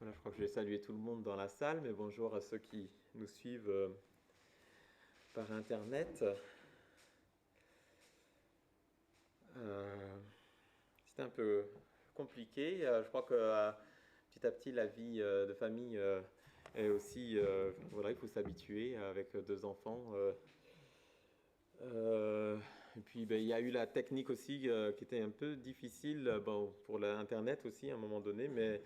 Voilà, je crois que je vais saluer tout le monde dans la salle, mais bonjour à ceux qui nous suivent par Internet. Euh, C'était un peu compliqué. Je crois que petit à petit, la vie de famille est aussi... voilà, il faut s'habituer avec deux enfants. Et puis, ben, il y a eu la technique aussi qui était un peu difficile bon, pour l'Internet aussi à un moment donné, mais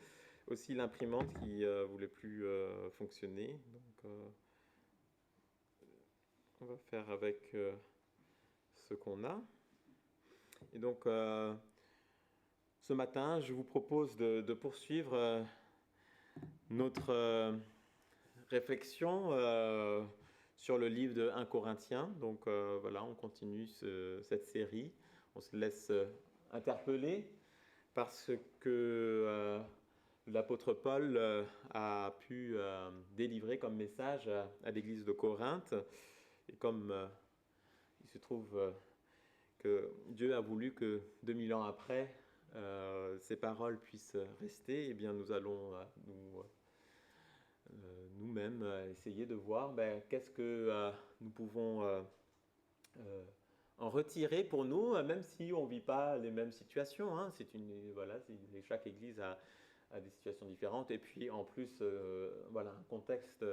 aussi l'imprimante qui voulait plus fonctionner. Donc, on va faire avec ce qu'on a. Et donc, ce matin, je vous propose de poursuivre notre réflexion sur le livre de 1 Corinthiens. Donc, voilà, on continue cette série. On se laisse interpeller parce que l'apôtre Paul a pu délivrer comme message à l'église de Corinthe. Et comme il se trouve que Dieu a voulu que 2000 ans après, ces paroles puissent rester, eh bien nous allons nous-mêmes essayer de voir qu'est-ce que nous pouvons en retirer pour nous, même si on ne vit pas les mêmes situations. Hein. Voilà, chaque église a des situations différentes. Et puis en plus, voilà, un contexte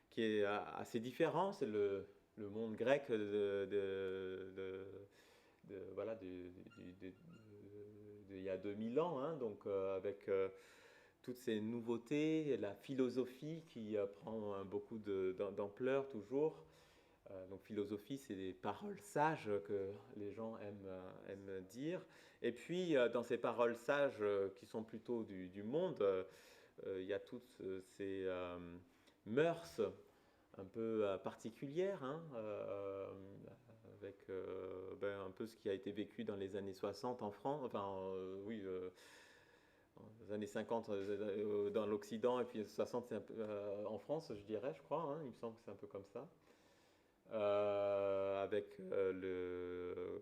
qui est assez différent, c'est le monde grec voilà, il y a 2000 ans, hein, donc avec toutes ces nouveautés, la philosophie qui prend beaucoup d'ampleur toujours. Donc philosophie, c'est des paroles sages que les gens aiment dire. Et puis dans ces paroles sages qui sont plutôt du monde, il y a toutes ces mœurs un peu particulière, hein, avec un peu ce qui a été vécu dans les années 60 en France, enfin oui, dans les années 50 dans l'Occident et puis 60 c'est un peu, en France, je dirais, je crois, hein, il me semble que c'est un peu comme ça. Avec le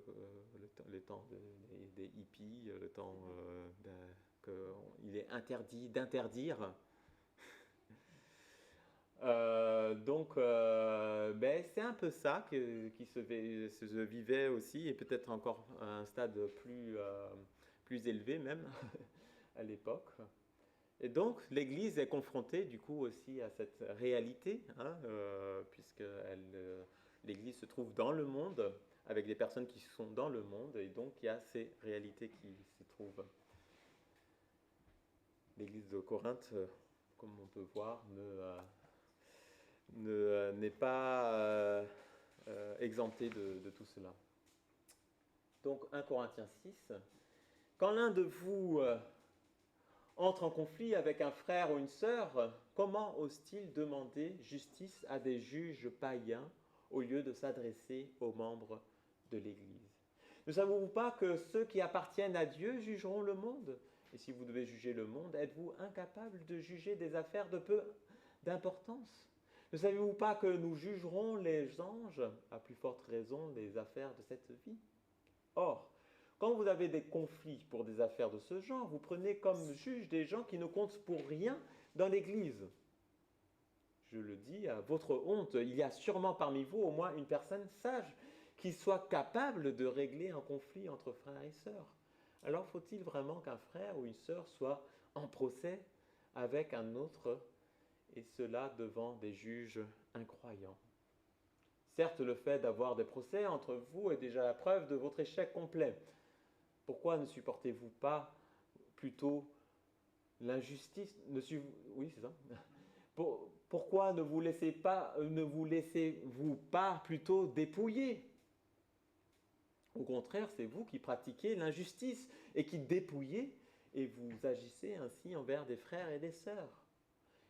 temps des hippies, le temps qu'il est interdit d'interdire. C'est un peu ça qui se vivait aussi, et peut-être encore à un stade plus élevé même à l'époque. Et donc l'Église est confrontée du coup aussi à cette réalité, hein, puisque l'Église se trouve dans le monde, avec des personnes qui sont dans le monde, et donc il y a ces réalités qui s'y trouvent. L'Église de Corinthe, comme on peut voir, n'est pas exempté de tout cela. Donc 1 Corinthiens 6. Quand l'un de vous entre en conflit avec un frère ou une sœur, comment ose-t-il demander justice à des juges païens au lieu de s'adresser aux membres de l'Église? Ne savez-vous pas que ceux qui appartiennent à Dieu jugeront le monde? Et si vous devez juger le monde, êtes-vous incapable de juger des affaires de peu d'importance? Ne savez-vous pas que nous jugerons les anges, à plus forte raison, les affaires de cette vie? Or, quand vous avez des conflits pour des affaires de ce genre, vous prenez comme juge des gens qui ne comptent pour rien dans l'Église. Je le dis à votre honte, il y a sûrement parmi vous au moins une personne sage qui soit capable de régler un conflit entre frères et sœurs. Alors faut-il vraiment qu'un frère ou une sœur soit en procès avec un autre, et cela devant des juges incroyants? Certes, le fait d'avoir des procès entre vous est déjà la preuve de votre échec complet. Pourquoi ne supportez-vous pas plutôt l'injustice? Oui, c'est ça. Pourquoi ne vous laissez-vous pas plutôt dépouiller? Au contraire, c'est vous qui pratiquez l'injustice et qui dépouillez, et vous agissez ainsi envers des frères et des sœurs.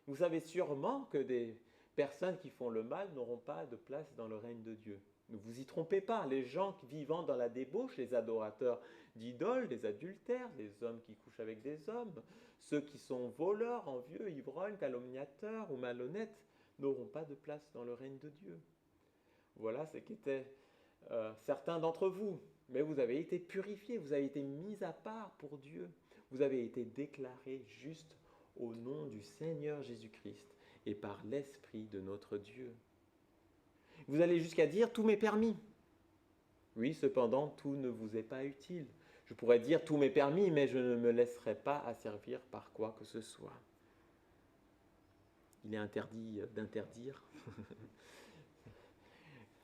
Vous savez sûrement que des personnes qui font le mal n'auront pas de place dans le règne de Dieu. Ne vous y trompez pas, les gens vivant dans la débauche, les adorateurs d'idoles, les adultères, les hommes qui couchent avec des hommes, ceux qui sont voleurs, envieux, ivrognes, calomniateurs ou malhonnêtes, n'auront pas de place dans le règne de Dieu. Voilà ce qu'étaient certains d'entre vous. Mais vous avez été purifiés, vous avez été mis à part pour Dieu. Vous avez été déclarés justes au nom du Seigneur Jésus-Christ et par l'Esprit de notre Dieu. Vous allez jusqu'à dire « tout m'est permis ». Oui, cependant, tout ne vous est pas utile. Je pourrais dire « tout m'est permis », mais je ne me laisserai pas asservir par quoi que ce soit. Il est interdit d'interdire,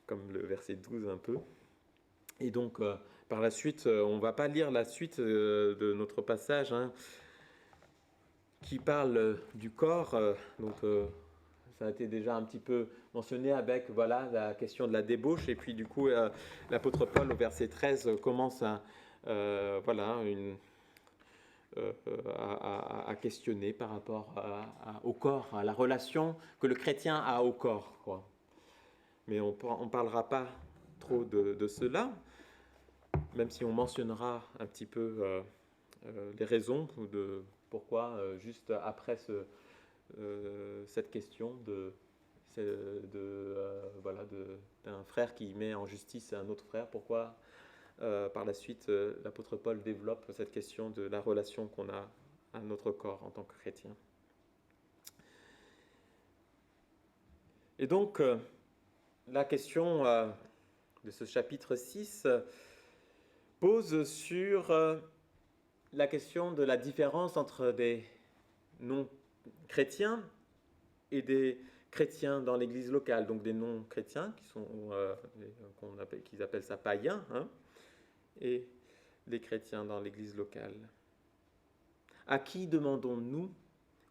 comme le verset 12 un peu. Et donc, par la suite, on ne va pas lire la suite de notre passage, qui parle du corps. Ça a été déjà un petit peu mentionné avec la question de la débauche. Et puis, du coup, l'apôtre Paul, au verset 13, commence à questionner par rapport au corps, à la relation que le chrétien a au corps, quoi. Mais on ne parlera pas trop de cela, même si on mentionnera un petit peu les raisons de pourquoi, juste après cette question d'un frère qui met en justice un autre frère, pourquoi par la suite l'apôtre Paul développe cette question de la relation qu'on a à notre corps en tant que chrétien. Et donc, la question de ce chapitre 6 pose sur la question de la différence entre des non-chrétiens et des chrétiens dans l'église locale, donc des non-chrétiens qu'ils appellent ça païens, et les chrétiens dans l'église locale. À qui demandons-nous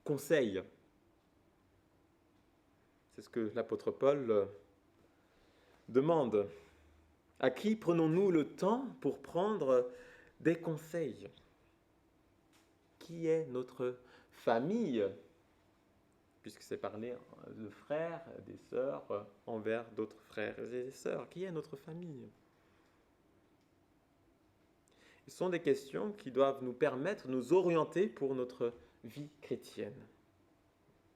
conseil ? C'est ce que l'apôtre Paul demande. À qui prenons-nous le temps pour prendre des conseils ? Qui est notre famille ? Puisque c'est parler de frères, des sœurs, envers d'autres frères et des sœurs. Qui est notre famille ? Ce sont des questions qui doivent nous permettre de nous orienter pour notre vie chrétienne.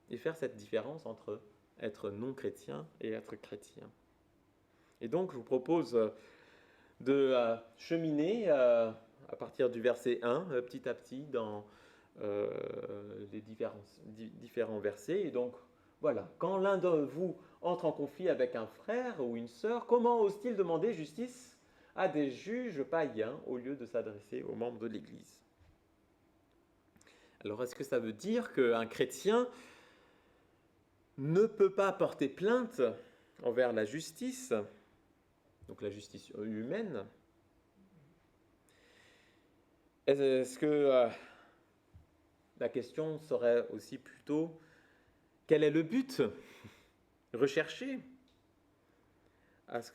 Et faire cette différence entre être non-chrétien et être chrétien. Et donc, je vous propose de cheminer à partir du verset 1, petit à petit, dans les différents versets. Et donc, voilà, quand l'un de vous entre en conflit avec un frère ou une sœur, comment ose-t-il demander justice à des juges païens au lieu de s'adresser aux membres de l'Église ? Alors, est-ce que ça veut dire qu'un chrétien ne peut pas porter plainte envers la justice, donc la justice humaine ? Est-ce que la question serait aussi plutôt quel est le but recherché à ce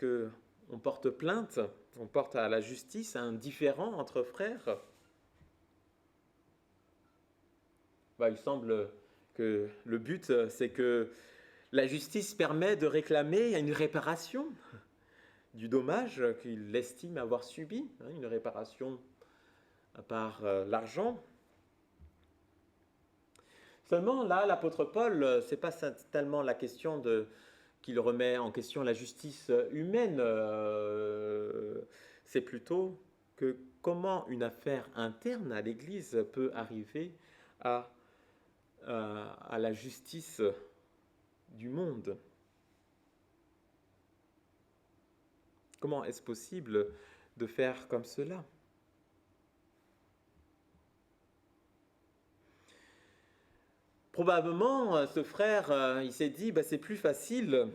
qu'on porte plainte, on porte à la justice un différend entre frères ? Il semble que le but, c'est que la justice permet de réclamer une réparation du dommage qu'il estime avoir subi, une réparation par l'argent. Seulement, là, l'apôtre Paul, ce n'est pas tellement la question qu'il remet en question la justice humaine, c'est plutôt que comment une affaire interne à l'Église peut arriver à la justice du monde. Comment est-ce possible de faire comme cela ? Probablement, ce frère, il s'est dit, c'est plus facile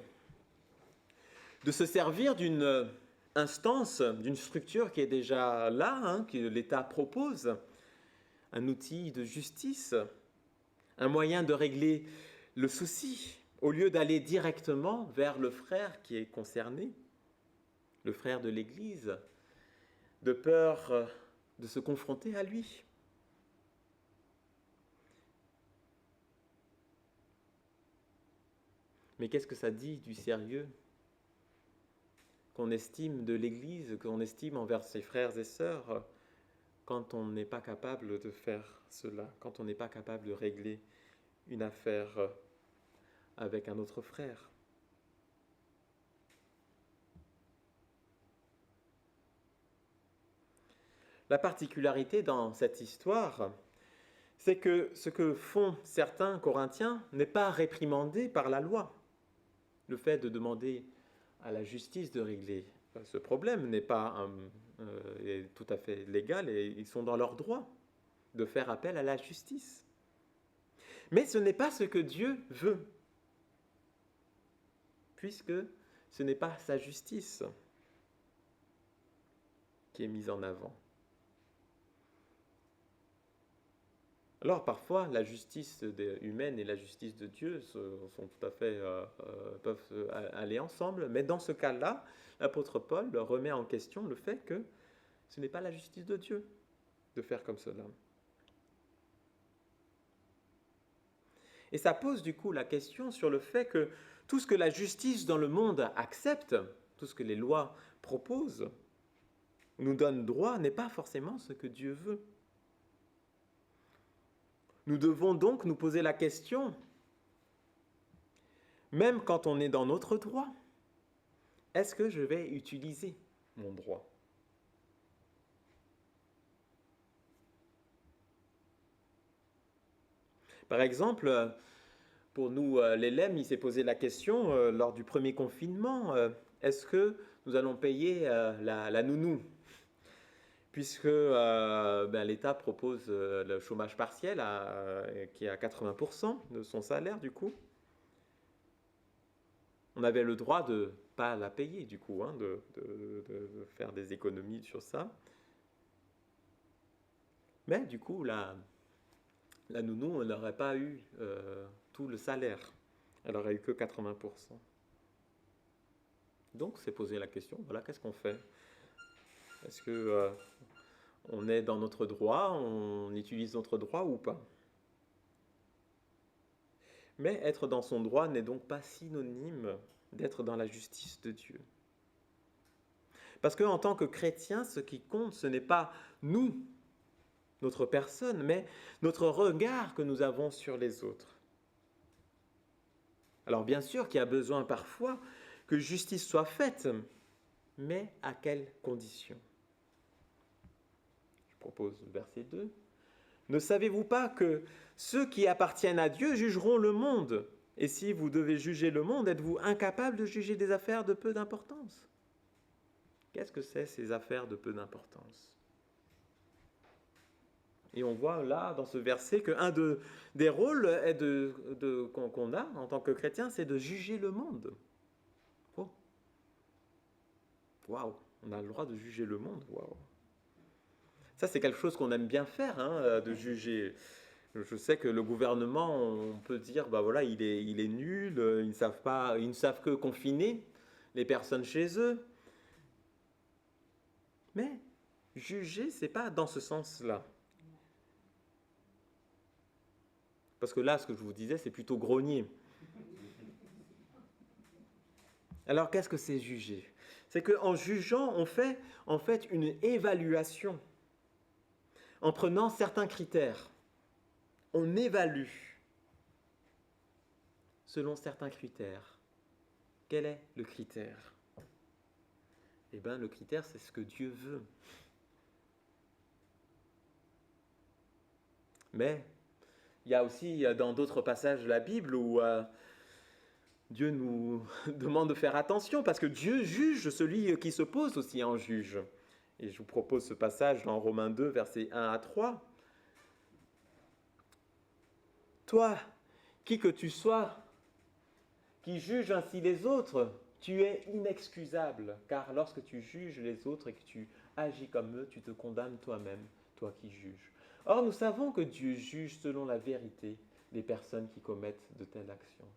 de se servir d'une instance, d'une structure qui est déjà là, que l'État propose, un outil de justice, un moyen de régler le souci, au lieu d'aller directement vers le frère qui est concerné, le frère de l'Église, de peur de se confronter à lui. Mais qu'est-ce que ça dit du sérieux qu'on estime de l'Église, qu'on estime envers ses frères et sœurs, quand on n'est pas capable de faire cela, quand on n'est pas capable de régler une affaire avec un autre frère. La particularité dans cette histoire, c'est que ce que font certains Corinthiens n'est pas réprimandé par la loi. Le fait de demander à la justice de régler ce problème n'est pas est tout à fait légal et ils sont dans leur droit de faire appel à la justice. Mais ce n'est pas ce que Dieu veut, puisque ce n'est pas sa justice qui est mise en avant. Alors parfois, la justice humaine et la justice de Dieu sont tout à fait, peuvent aller ensemble, mais dans ce cas-là, l'apôtre Paul remet en question le fait que ce n'est pas la justice de Dieu de faire comme cela. Et ça pose du coup la question sur le fait que tout ce que la justice dans le monde accepte, tout ce que les lois proposent, nous donnent droit, n'est pas forcément ce que Dieu veut. Nous devons donc nous poser la question, même quand on est dans notre droit, est-ce que je vais utiliser mon droit ? Par exemple, pour nous, les LEM, il s'est posé la question lors du premier confinement, est-ce que nous allons payer la nounou ? Puisque l'État propose le chômage partiel qui est à 80% de son salaire du coup. On avait le droit de ne pas la payer du coup, de faire des économies sur ça. Mais du coup, la nounou n'aurait pas eu tout le salaire. Elle n'aurait eu que 80%. Donc, c'est posé la question, voilà, qu'est-ce qu'on fait ? Est-ce que on est dans notre droit, on utilise notre droit ou pas ? Mais être dans son droit n'est donc pas synonyme d'être dans la justice de Dieu. Parce qu'en tant que chrétien, ce qui compte, ce n'est pas nous, notre personne, mais notre regard que nous avons sur les autres. Alors bien sûr qu'il y a besoin parfois que justice soit faite, mais à quelles conditions ? Je propose verset 2. Ne savez-vous pas que ceux qui appartiennent à Dieu jugeront le monde ? Et si vous devez juger le monde, êtes-vous incapable de juger des affaires de peu d'importance ? Qu'est-ce que c'est ces affaires de peu d'importance ? Et on voit là, dans ce verset, qu'un des rôles qu'on a en tant que chrétien, c'est de juger le monde. Oh. Waouh, on a le droit de juger le monde. Waouh. Ça, c'est quelque chose qu'on aime bien faire, de juger. Je sais que le gouvernement, on peut dire, voilà, il est nul, ils ne savent que confiner les personnes chez eux. Mais juger, c'est pas dans ce sens-là. Parce que là, ce que je vous disais, c'est plutôt grogner. Alors, qu'est-ce que c'est juger ? C'est qu'en jugeant, on fait en fait une évaluation. En prenant certains critères, on évalue selon certains critères. Quel est le critère ? Eh bien, le critère, c'est ce que Dieu veut. Mais il y a aussi dans d'autres passages de la Bible où Dieu nous demande de faire attention parce que Dieu juge celui qui se pose aussi en juge. Et je vous propose ce passage dans Romains 2, versets 1 à 3. Toi, qui que tu sois, qui juge ainsi les autres, tu es inexcusable, car lorsque tu juges les autres et que tu agis comme eux, tu te condamnes toi-même, toi qui juges. Or, nous savons que Dieu juge selon la vérité les personnes qui commettent de telles actions.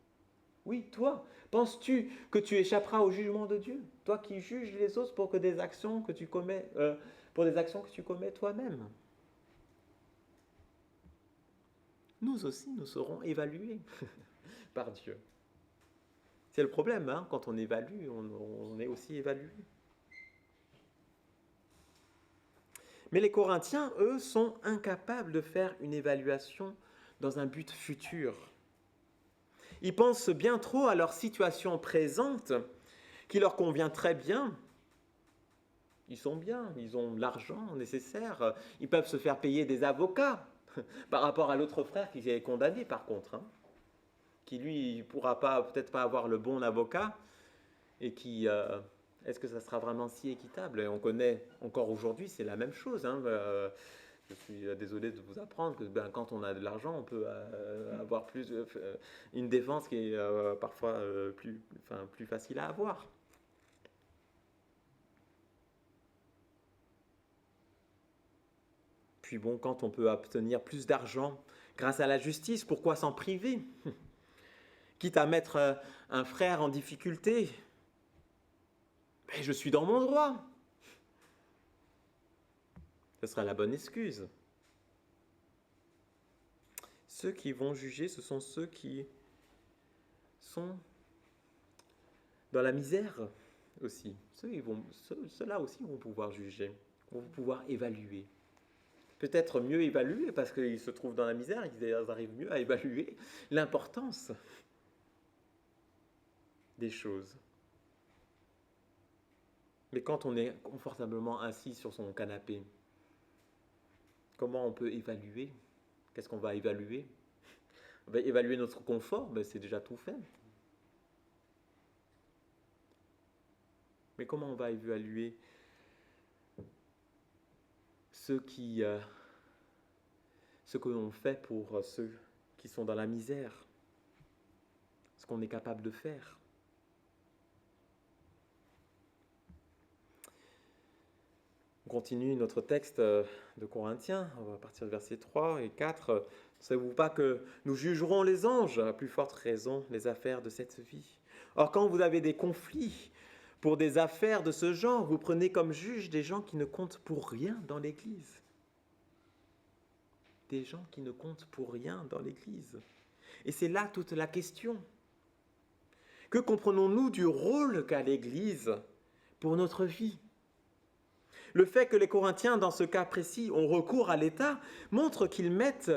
Oui, toi, penses-tu que tu échapperas au jugement de Dieu ? Toi qui juges les autres pour des actions que tu commets toi-même. Nous aussi, nous serons évalués par Dieu. C'est le problème, quand on évalue, on est aussi évalué. Mais les Corinthiens, eux, sont incapables de faire une évaluation dans un but futur. Ils pensent bien trop à leur situation présente, qui leur convient très bien. Ils sont bien, ils ont l'argent nécessaire, ils peuvent se faire payer des avocats par rapport à l'autre frère qui est condamné par contre, hein, qui lui pourra peut-être pas avoir le bon avocat et qui est-ce que ça sera vraiment si équitable? Et on connaît encore aujourd'hui, c'est la même chose. Hein, je suis désolé de vous apprendre que quand on a de l'argent, on peut avoir une défense qui est parfois plus facile à avoir. Puis bon, quand on peut obtenir plus d'argent grâce à la justice, pourquoi s'en priver? Quitte à mettre un frère en difficulté, je suis dans mon droit. Ce sera la bonne excuse. Ceux qui vont juger, ce sont ceux qui sont dans la misère aussi. Ceux-là aussi vont pouvoir juger, vont pouvoir évaluer. Peut-être mieux évaluer parce qu'ils se trouvent dans la misère, ils arrivent mieux à évaluer l'importance des choses. Mais quand on est confortablement assis sur son canapé, comment on peut évaluer? Qu'est-ce qu'on va évaluer? On va évaluer notre confort, c'est déjà tout fait. Mais comment on va évaluer ce que l'on fait pour ceux qui sont dans la misère, ce qu'on est capable de faire? On continue notre texte de Corinthiens, on va partir de versets 3 et 4. Ne savez-vous pas que nous jugerons les anges, à plus forte raison, les affaires de cette vie? Or, quand vous avez des conflits pour des affaires de ce genre, vous prenez comme juges des gens qui ne comptent pour rien dans l'Église. Des gens qui ne comptent pour rien dans l'Église. Et c'est là toute la question. Que comprenons-nous du rôle qu'a l'Église pour notre vie? Le fait que les Corinthiens, dans ce cas précis, ont recours à l'État, montre qu'ils mettent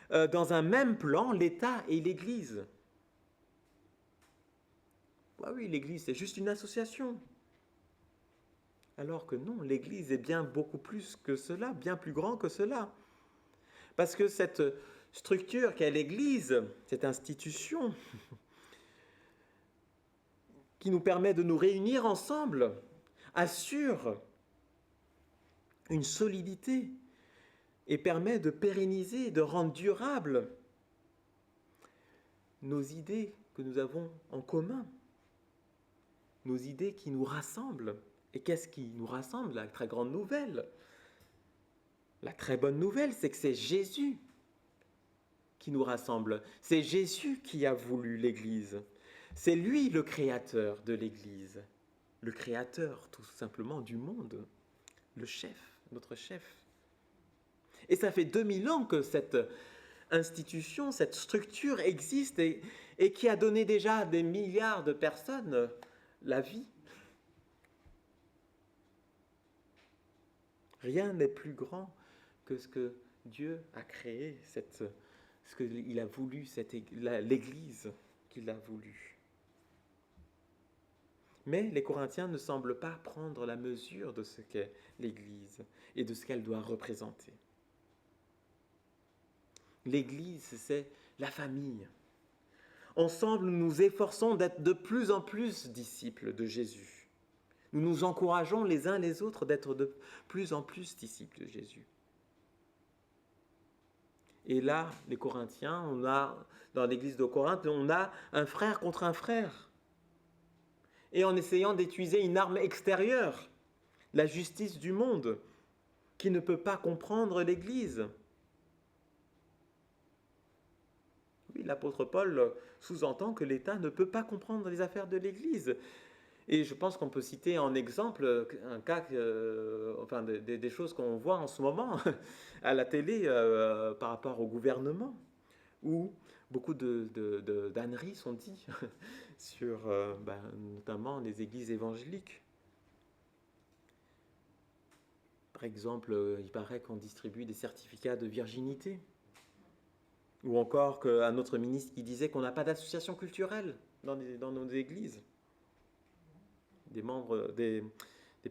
dans un même plan l'État et l'Église. Oui, l'Église, c'est juste une association. Alors que non, l'Église est bien beaucoup plus que cela, bien plus grand que cela. Parce que cette structure qu'est l'Église, cette institution, qui nous permet de nous réunir ensemble, assure une solidité et permet de pérenniser, de rendre durable nos idées que nous avons en commun, nos idées qui nous rassemblent. Et qu'est-ce qui nous rassemble? La très grande nouvelle, la très bonne nouvelle, c'est que c'est Jésus qui nous rassemble. C'est Jésus qui a voulu l'Église. C'est lui le créateur de l'Église, le créateur tout simplement du monde, le chef, notre chef. Et ça fait 2000 ans que cette institution, cette structure existe et qui a donné déjà à des milliards de personnes la vie. Rien n'est plus grand que ce que Dieu a créé, ce qu'il a voulu, l'Église qu'il a voulu. Mais les Corinthiens ne semblent pas prendre la mesure de ce qu'est l'Église et de ce qu'elle doit représenter. L'Église, c'est la famille. Ensemble, nous nous efforçons d'être de plus en plus disciples de Jésus. Nous nous encourageons les uns les autres d'être de plus en plus disciples de Jésus. Et là, les Corinthiens, dans l'église de Corinthe, on a un frère contre un frère. Et en essayant d'utiliser une arme extérieure, la justice du monde, qui ne peut pas comprendre l'Église. Oui, l'apôtre Paul sous-entend que l'État ne peut pas comprendre les affaires de l'Église. Et je pense qu'on peut citer en exemple un cas, des choses qu'on voit en ce moment à la télé par rapport au gouvernement, où beaucoup d'âneries sont dites sur notamment les églises évangéliques. Par exemple, il paraît qu'on distribue des certificats de virginité. Ou encore qu'un autre ministre qui disait qu'on n'a pas d'association culturelle dans nos églises. Des membres, des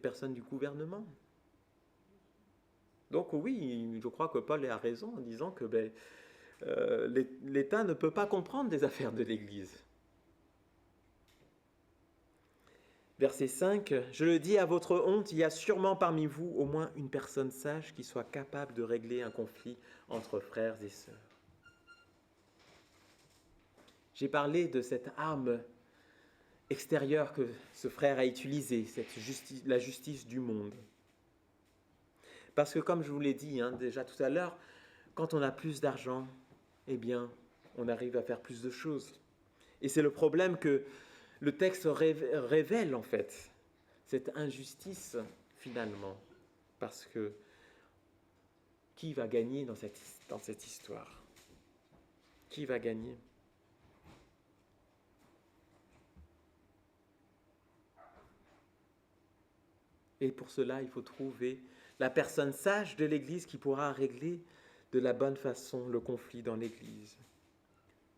personnes du gouvernement. Donc oui, je crois que Paul a raison en disant que l'État ne peut pas comprendre des affaires de l'Église. Verset 5, « Je le dis à votre honte, il y a sûrement parmi vous au moins une personne sage qui soit capable de régler un conflit entre frères et sœurs. » J'ai parlé de cette arme extérieure que ce frère a utilisée, la justice du monde. Parce que comme je vous l'ai dit déjà tout à l'heure, quand on a plus d'argent, eh bien, on arrive à faire plus de choses. Et c'est le problème que le texte révèle en fait, cette injustice finalement. Parce que qui va gagner dans cette histoire? Qui va gagner? Et pour cela, il faut trouver la personne sage de l'Église qui pourra régler de la bonne façon le conflit dans l'Église.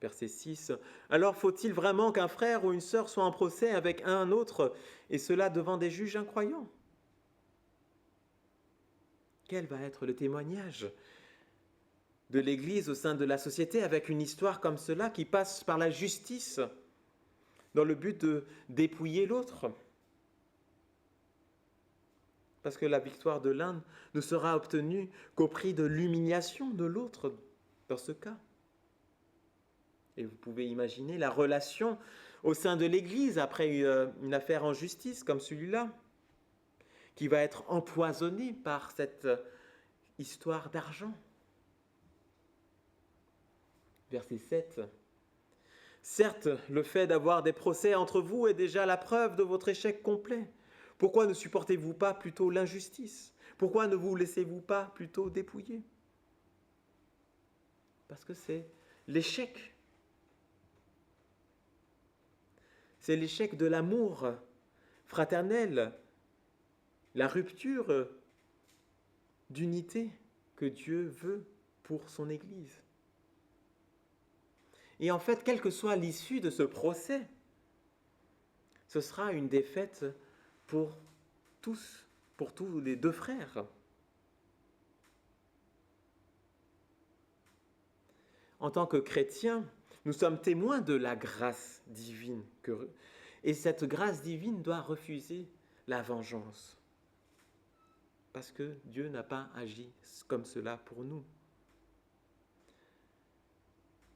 Verset 6. « Alors faut-il vraiment qu'un frère ou une sœur soit en procès avec un autre, et cela devant des juges incroyants? Quel va être le témoignage de l'Église au sein de la société avec une histoire comme cela qui passe par la justice dans le but de dépouiller l'autre ? Parce que la victoire de l'un ne sera obtenue qu'au prix de l'humiliation de l'autre dans ce cas. Et vous pouvez imaginer la relation au sein de l'Église après une affaire en justice comme celui-là, qui va être empoisonnée par cette histoire d'argent. Verset 7. « Certes, le fait d'avoir des procès entre vous est déjà la preuve de votre échec complet. Pourquoi ne supportez-vous pas plutôt l'injustice? Pourquoi ne vous laissez-vous pas plutôt dépouiller? » Parce que c'est l'échec. C'est l'échec de l'amour fraternel, la rupture d'unité que Dieu veut pour son Église. Et en fait, quelle que soit l'issue de ce procès, ce sera une défaite pour tous les deux frères. En tant que chrétiens, nous sommes témoins de la grâce divine. Et cette grâce divine doit refuser la vengeance. Parce que Dieu n'a pas agi comme cela pour nous.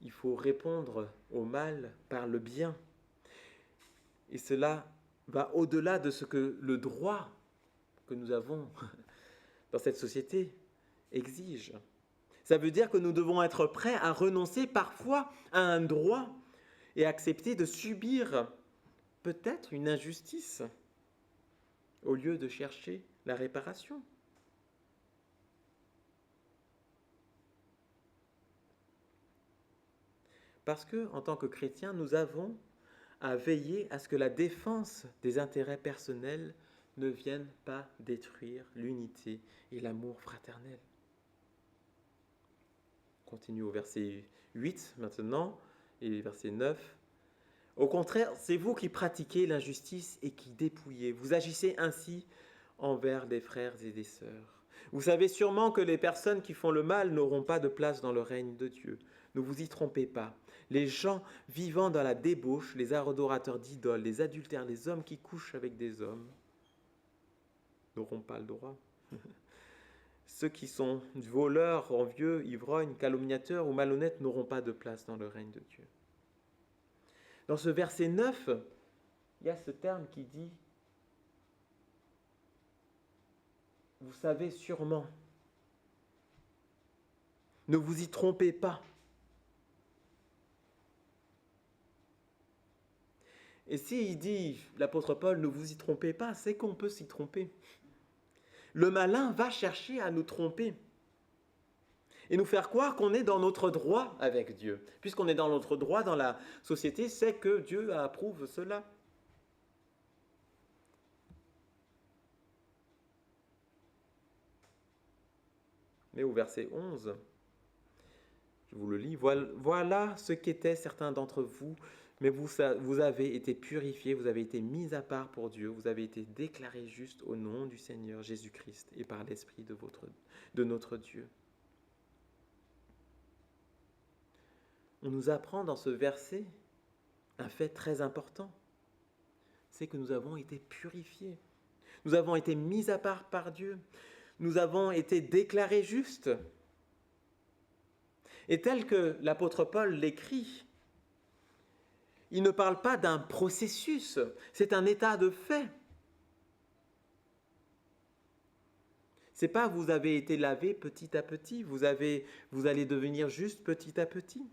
Il faut répondre au mal par le bien. Et cela va au-delà de ce que le droit que nous avons dans cette société exige. Ça veut dire que nous devons être prêts à renoncer parfois à un droit et accepter de subir peut-être une injustice au lieu de chercher la réparation. Parce que, en tant que chrétiens, nous avons à veiller à ce que la défense des intérêts personnels ne vienne pas détruire l'unité et l'amour fraternel. On continue au verset 8 maintenant et verset 9. Au contraire, c'est vous qui pratiquez l'injustice et qui dépouillez. Vous agissez ainsi envers des frères et des sœurs. Vous savez sûrement que les personnes qui font le mal n'auront pas de place dans le règne de Dieu. Ne vous y trompez pas. Les gens vivant dans la débauche, les adorateurs d'idoles, les adultères, les hommes qui couchent avec des hommes n'auront pas le droit. Ceux qui sont voleurs, envieux, ivrognes, calomniateurs ou malhonnêtes n'auront pas de place dans le règne de Dieu. Dans ce verset 9, il y a ce terme qui dit « Vous savez sûrement ». Ne vous y trompez pas. Et s'il dit, l'apôtre Paul, ne vous y trompez pas, c'est qu'on peut s'y tromper. Le malin va chercher à nous tromper et nous faire croire qu'on est dans notre droit avec Dieu. Puisqu'on est dans notre droit dans la société, c'est que Dieu approuve cela. Mais au verset 11, je vous le lis, « Voilà ce qu'étaient certains d'entre vous. Mais vous avez été purifiés, vous avez été mis à part pour Dieu, vous avez été déclarés justes au nom du Seigneur Jésus-Christ et par l'Esprit de notre Dieu. On nous apprend dans ce verset un fait très important, c'est que nous avons été purifiés, nous avons été mis à part par Dieu, nous avons été déclarés justes. Et tel que l'apôtre Paul l'écrit, il ne parle pas d'un processus, c'est un état de fait. C'est pas vous avez été lavé petit à petit, vous allez devenir juste petit à petit.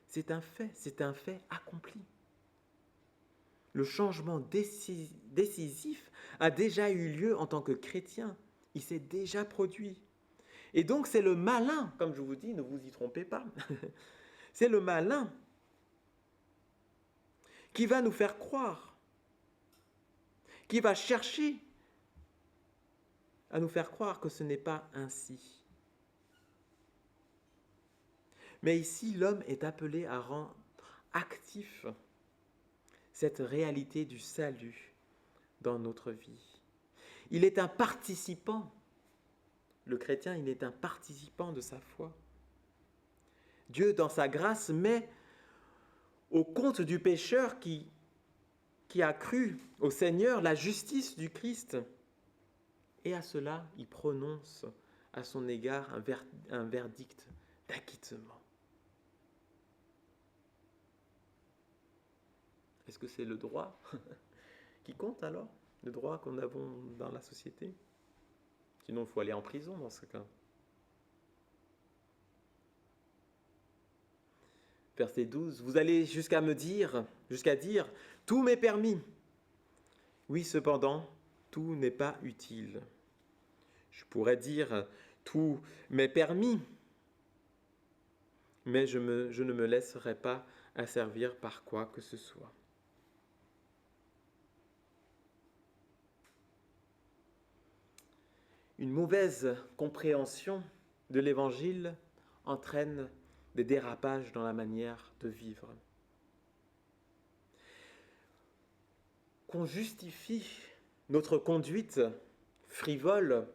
C'est un fait accompli. Le changement décisif a déjà eu lieu en tant que chrétien, il s'est déjà produit. Et donc c'est le malin, comme je vous dis, ne vous y trompez pas, c'est le malin qui va nous faire croire, qui va chercher à nous faire croire que ce n'est pas ainsi. Mais ici, l'homme est appelé à rendre actif cette réalité du salut dans notre vie. Il est un participant. Le chrétien, il est un participant de sa foi. Dieu, dans sa grâce, met au compte du pécheur qui a cru au Seigneur la justice du Christ. Et à cela, il prononce à son égard un verdict d'acquittement. Est-ce que c'est le droit qui compte alors? Le droit qu'on a dans la société? Sinon, il faut aller en prison dans ce cas. Verset 12, vous allez jusqu'à dire, tout m'est permis. Oui, cependant, tout n'est pas utile. Je pourrais dire, tout m'est permis, mais je ne me laisserai pas asservir par quoi que ce soit. Une mauvaise compréhension de l'Évangile entraîne des dérapages dans la manière de vivre. Qu'on justifie notre conduite frivole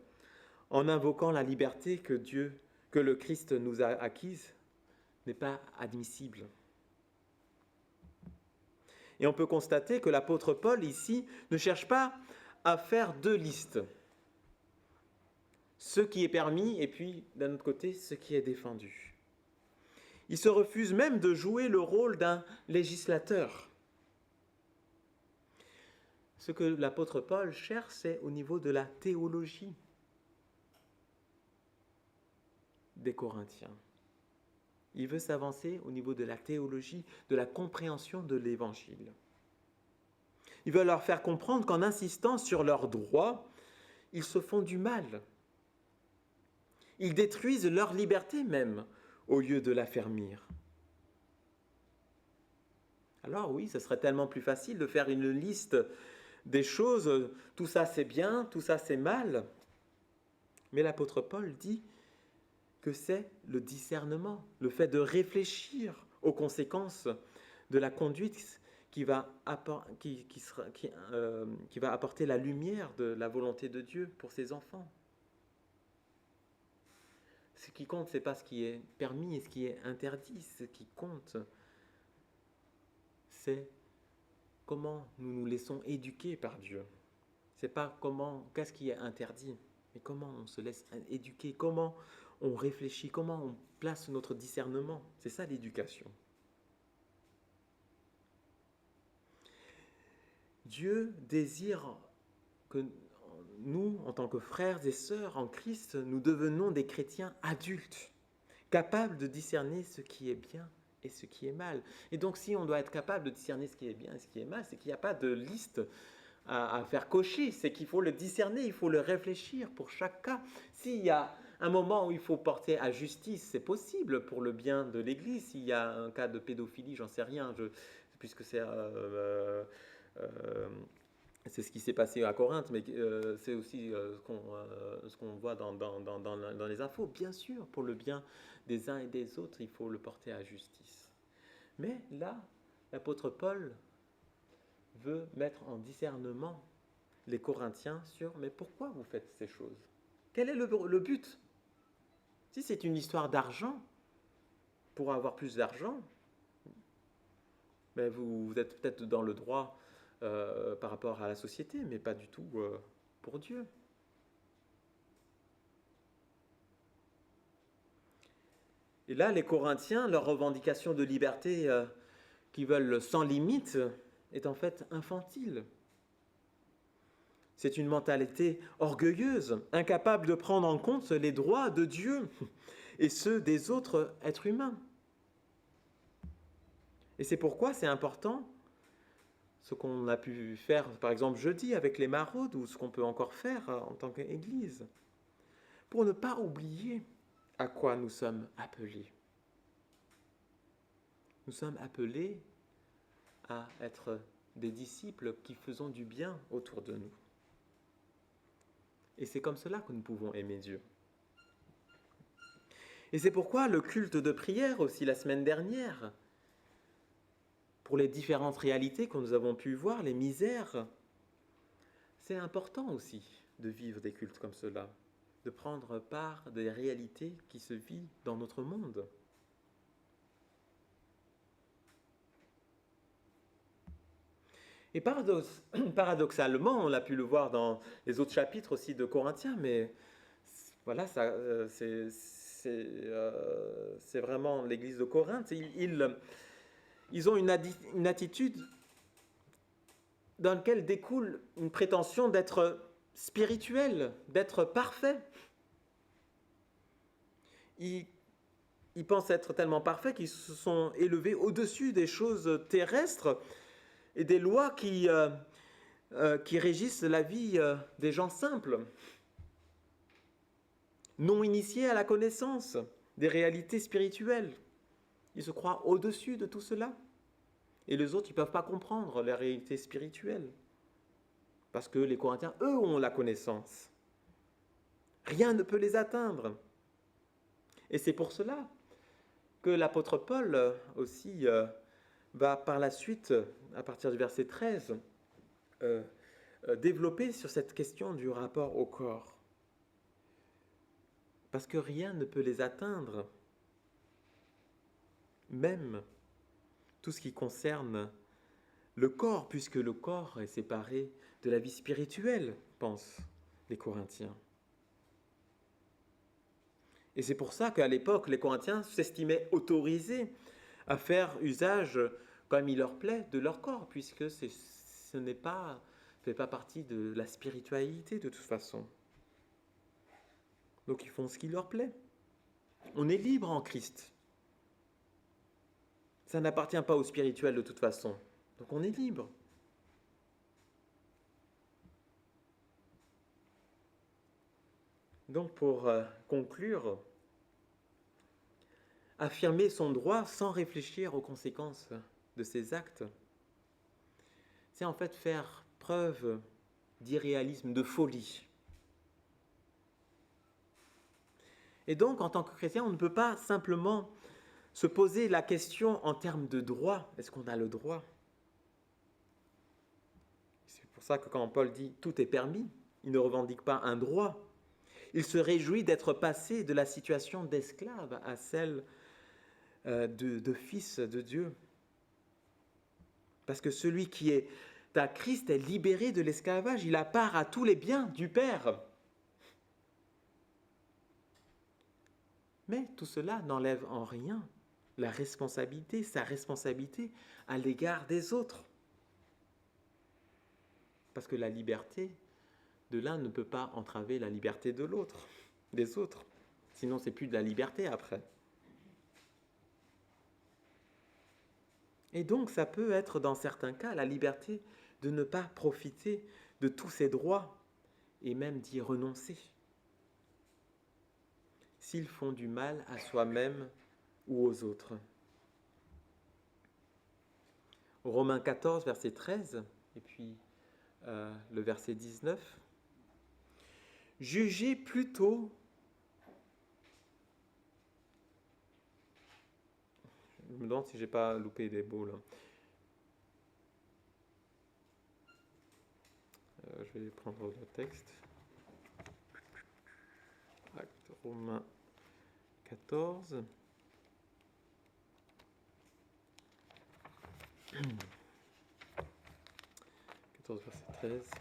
en invoquant la liberté que le Christ nous a acquise, n'est pas admissible. Et on peut constater que l'apôtre Paul, ici, ne cherche pas à faire deux listes. Ce qui est permis et puis, d'un autre côté, ce qui est défendu. Il se refuse même de jouer le rôle d'un législateur. Ce que l'apôtre Paul cherche, c'est au niveau de la théologie des Corinthiens. Il veut s'avancer au niveau de la théologie, de la compréhension de l'Évangile. Il veut leur faire comprendre qu'en insistant sur leurs droits, ils se font du mal. Ils détruisent leur liberté même, au lieu de l'affermir. Alors oui, ce serait tellement plus facile de faire une liste des choses, tout ça c'est bien, tout ça c'est mal. Mais l'apôtre Paul dit que c'est le discernement, le fait de réfléchir aux conséquences de la conduite qui va apporter la lumière de la volonté de Dieu pour ses enfants. Ce qui compte, ce n'est pas ce qui est permis et ce qui est interdit. Ce qui compte, c'est comment nous nous laissons éduquer par Dieu. Ce n'est pas qu'est-ce qui est interdit, mais comment on se laisse éduquer, comment on réfléchit, comment on place notre discernement. C'est ça l'éducation. Dieu désire que nous, en tant que frères et sœurs en Christ, nous devenons des chrétiens adultes, capables de discerner ce qui est bien et ce qui est mal. Et donc, si on doit être capable de discerner ce qui est bien et ce qui est mal, c'est qu'il n'y a pas de liste à faire cocher, c'est qu'il faut le discerner, il faut le réfléchir pour chaque cas. S'il y a un moment où il faut porter à justice, c'est possible pour le bien de l'Église. S'il y a un cas de pédophilie, j'en sais rien, puisque c'est ce qui s'est passé à Corinthe, mais c'est aussi ce qu'on voit dans les infos. Bien sûr, pour le bien des uns et des autres, il faut le porter à justice. Mais là, l'apôtre Paul veut mettre en discernement les Corinthiens sur « mais pourquoi vous faites ces choses? Quel est le but? Si c'est une histoire d'argent, pour avoir plus d'argent, mais vous êtes peut-être dans le droit par rapport à la société, mais pas du tout pour Dieu. » Et là, les Corinthiens, leur revendication de liberté qu'ils veulent sans limite est en fait infantile. C'est une mentalité orgueilleuse, incapable de prendre en compte les droits de Dieu et ceux des autres êtres humains. Et c'est pourquoi c'est important, ce qu'on a pu faire par exemple jeudi avec les maraudes, ou ce qu'on peut encore faire en tant qu'Église, pour ne pas oublier à quoi nous sommes appelés. Nous sommes appelés à être des disciples qui faisons du bien autour de nous. Et c'est comme cela que nous pouvons aimer Dieu. Et c'est pourquoi le culte de prière aussi la semaine dernière, pour les différentes réalités que nous avons pu voir, les misères, c'est important aussi de vivre des cultes comme cela, de prendre part des réalités qui se vivent dans notre monde. Et paradoxalement, on a pu le voir dans les autres chapitres aussi de Corinthiens, mais voilà, c'est vraiment l'église de Corinthe. Ils ont une attitude dans laquelle découle une prétention d'être spirituel, d'être parfait. Ils pensent être tellement parfaits qu'ils se sont élevés au-dessus des choses terrestres et des lois qui régissent la vie des gens simples, non initiés à la connaissance des réalités spirituelles. Ils se croient au-dessus de tout cela. Et les autres, ils ne peuvent pas comprendre les réalités spirituelles. Parce que les Corinthiens, eux, ont la connaissance. Rien ne peut les atteindre. Et c'est pour cela que l'apôtre Paul aussi va par la suite, à partir du verset 13, développer sur cette question du rapport au corps. Parce que rien ne peut les atteindre, même tout ce qui concerne le corps, puisque le corps est séparé de la vie spirituelle, pensent les Corinthiens. Et c'est pour ça qu'à l'époque, les Corinthiens s'estimaient autorisés à faire usage, comme il leur plaît, de leur corps, puisque ce ne fait pas partie de la spiritualité de toute façon. Donc ils font ce qui leur plaît. On est libre en Christ. Ça n'appartient pas au spirituel de toute façon. Donc on est libre. Donc pour conclure, affirmer son droit sans réfléchir aux conséquences de ses actes, c'est en fait faire preuve d'irréalisme, de folie. Et donc, en tant que chrétien, on ne peut pas simplement se poser la question en termes de droit. Est-ce qu'on a le droit? C'est pour ça que quand Paul dit « tout est permis », il ne revendique pas un droit. Il se réjouit d'être passé de la situation d'esclave à celle de fils de Dieu. Parce que celui qui est à Christ est libéré de l'esclavage. Il a part à tous les biens du Père. Mais tout cela n'enlève en rien sa responsabilité à l'égard des autres. Parce que la liberté de l'un ne peut pas entraver la liberté de l'autre, des autres. Sinon, c'est plus de la liberté après. Et donc, ça peut être, dans certains cas, la liberté de ne pas profiter de tous ses droits et même d'y renoncer. S'ils font du mal à soi-même ou aux autres. Romains 14, verset 13, et puis le verset 19. Jugez plutôt, je me demande si je n'ai pas loupé des mots là. je vais prendre le texte. Acte Romains 14. 14, verset 13.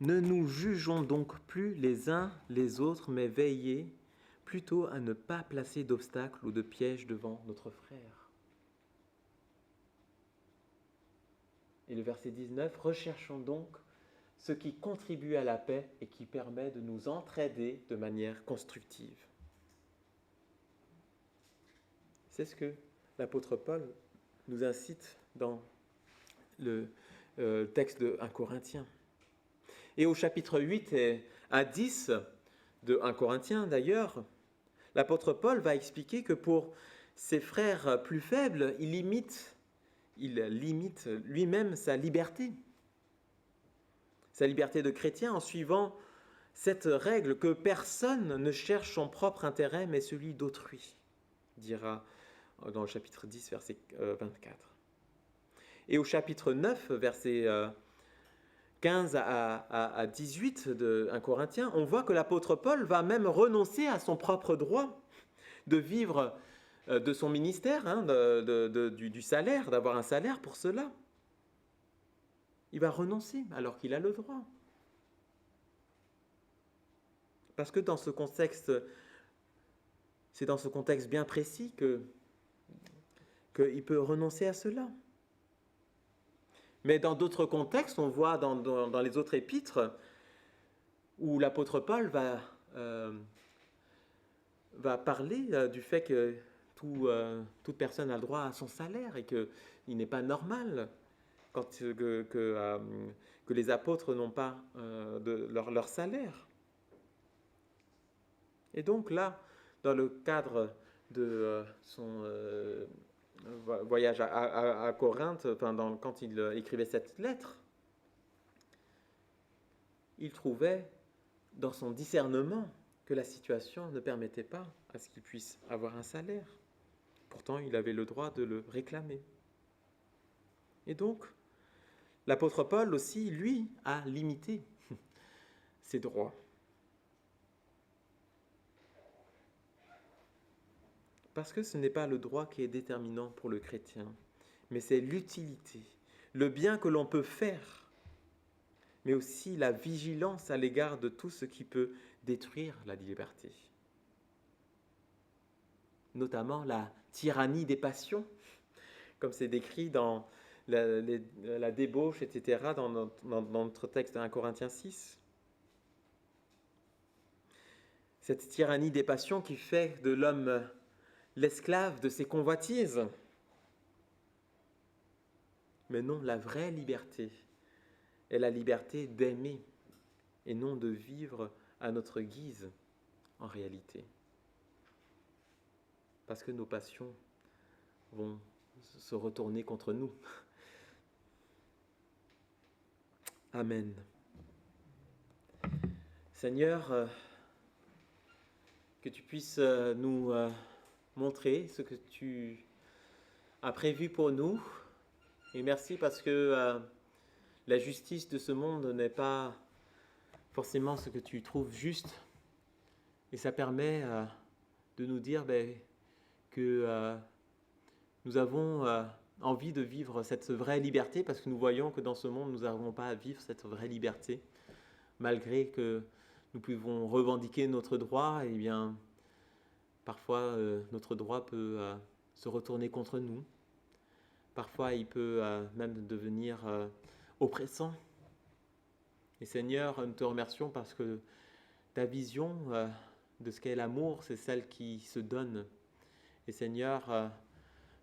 Ne nous jugeons donc plus les uns les autres, mais veillez plutôt à ne pas placer d'obstacles ou de pièges devant notre frère. Et le verset 19, recherchons donc ce qui contribue à la paix et qui permet de nous entraider de manière constructive. C'est ce que l'apôtre Paul nous incite dans le texte de 1 Corinthiens. Et au chapitre 8 à 10 de 1 Corinthiens, d'ailleurs, l'apôtre Paul va expliquer que pour ses frères plus faibles, il limite lui-même sa liberté de chrétien en suivant cette règle que personne ne cherche son propre intérêt, mais celui d'autrui, dira dans le chapitre 10, verset 24. Et au chapitre 9, verset 15 à 18 de 1 Corinthiens, on voit que l'apôtre Paul va même renoncer à son propre droit de vivre de son ministère, du salaire, d'avoir un salaire pour cela. Il va renoncer alors qu'il a le droit. Parce que dans ce contexte, c'est dans ce contexte bien précis qu'il peut renoncer à cela. Mais dans d'autres contextes, on voit dans les autres épîtres où l'apôtre Paul va parler du fait que toute personne a le droit à son salaire et qu'il n'est pas normal que les apôtres n'ont pas leur salaire. Et donc là, dans le cadre de son voyage à Corinthe, quand il écrivait cette lettre, il trouvait dans son discernement que la situation ne permettait pas à ce qu'il puisse avoir un salaire. Pourtant, il avait le droit de le réclamer. Et donc, l'apôtre Paul aussi, lui, a limité ses droits. Parce que ce n'est pas le droit qui est déterminant pour le chrétien, mais c'est l'utilité, le bien que l'on peut faire, mais aussi la vigilance à l'égard de tout ce qui peut détruire la liberté. Notamment la tyrannie des passions, comme c'est décrit dans la débauche, etc., dans notre texte de 1 Corinthiens 6. Cette tyrannie des passions qui fait de l'homme l'esclave de ses convoitises. Mais non, la vraie liberté est la liberté d'aimer et non de vivre à notre guise en réalité. Parce que nos passions vont se retourner contre nous. Amen. Seigneur, que tu puisses nous montrer ce que tu as prévu pour nous. Et merci parce que la justice de ce monde n'est pas forcément ce que tu trouves juste. Et ça permet de nous dire que nous avons envie de vivre cette vraie liberté parce que nous voyons que dans ce monde, nous n'arrivons pas à vivre cette vraie liberté. Malgré que nous pouvons revendiquer notre droit, eh bien, parfois, notre droit peut se retourner contre nous. Parfois, il peut même devenir oppressant. Et Seigneur, nous te remercions parce que ta vision de ce qu'est l'amour, c'est celle qui se donne. Et Seigneur,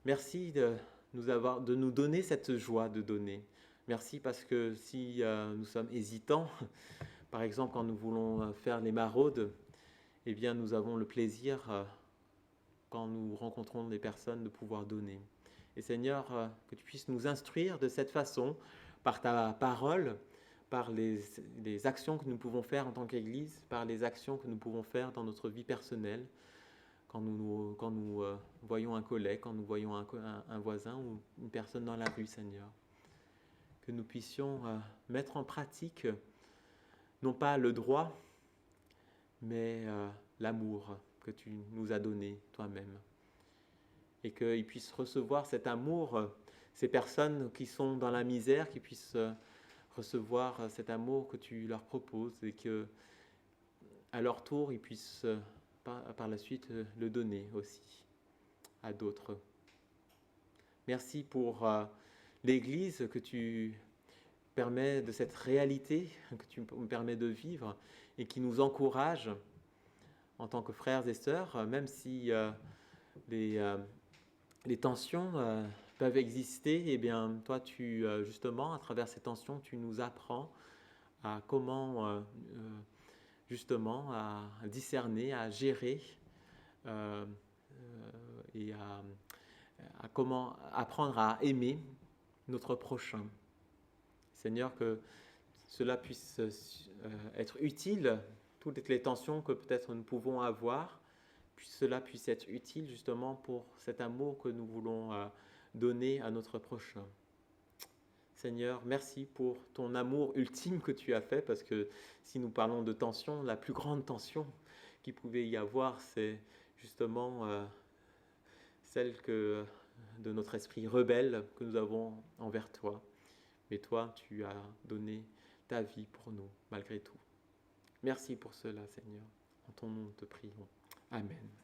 merci de nous donner cette joie de donner. Merci parce que si nous sommes hésitants, par exemple quand nous voulons faire les maraudes, eh bien nous avons le plaisir, quand nous rencontrons des personnes, de pouvoir donner. Et Seigneur, que tu puisses nous instruire de cette façon, par ta parole, par les actions que nous pouvons faire en tant qu'Église, par les actions que nous pouvons faire dans notre vie personnelle, quand nous voyons un collègue, quand nous voyons un voisin ou une personne dans la rue, Seigneur. Que nous puissions mettre en pratique, non pas le droit, mais l'amour que tu nous as donné toi-même. Et qu'ils puissent recevoir cet amour, ces personnes qui sont dans la misère, qui puissent recevoir cet amour que tu leur proposes et que, à leur tour, ils puissent par la suite le donner aussi à d'autres. Merci pour l'Église que tu permets de cette réalité, que tu me permets de vivre et qui nous encourage en tant que frères et sœurs, même si les tensions peuvent exister, eh bien, toi, justement, à travers ces tensions, tu nous apprends à comment, justement, à discerner, à gérer et à comment apprendre à aimer notre prochain. Seigneur, que cela puisse être utile, toutes les tensions que peut-être nous pouvons avoir, que cela puisse être utile justement pour cet amour que nous voulons donner à notre prochain. Seigneur, merci pour ton amour ultime que tu as fait, parce que si nous parlons de tension, la plus grande tension qu'il pouvait y avoir, c'est justement celle de notre esprit rebelle que nous avons envers toi. Mais toi, tu as donné ta vie pour nous, malgré tout. Merci pour cela, Seigneur. En ton nom, nous te prions. Amen.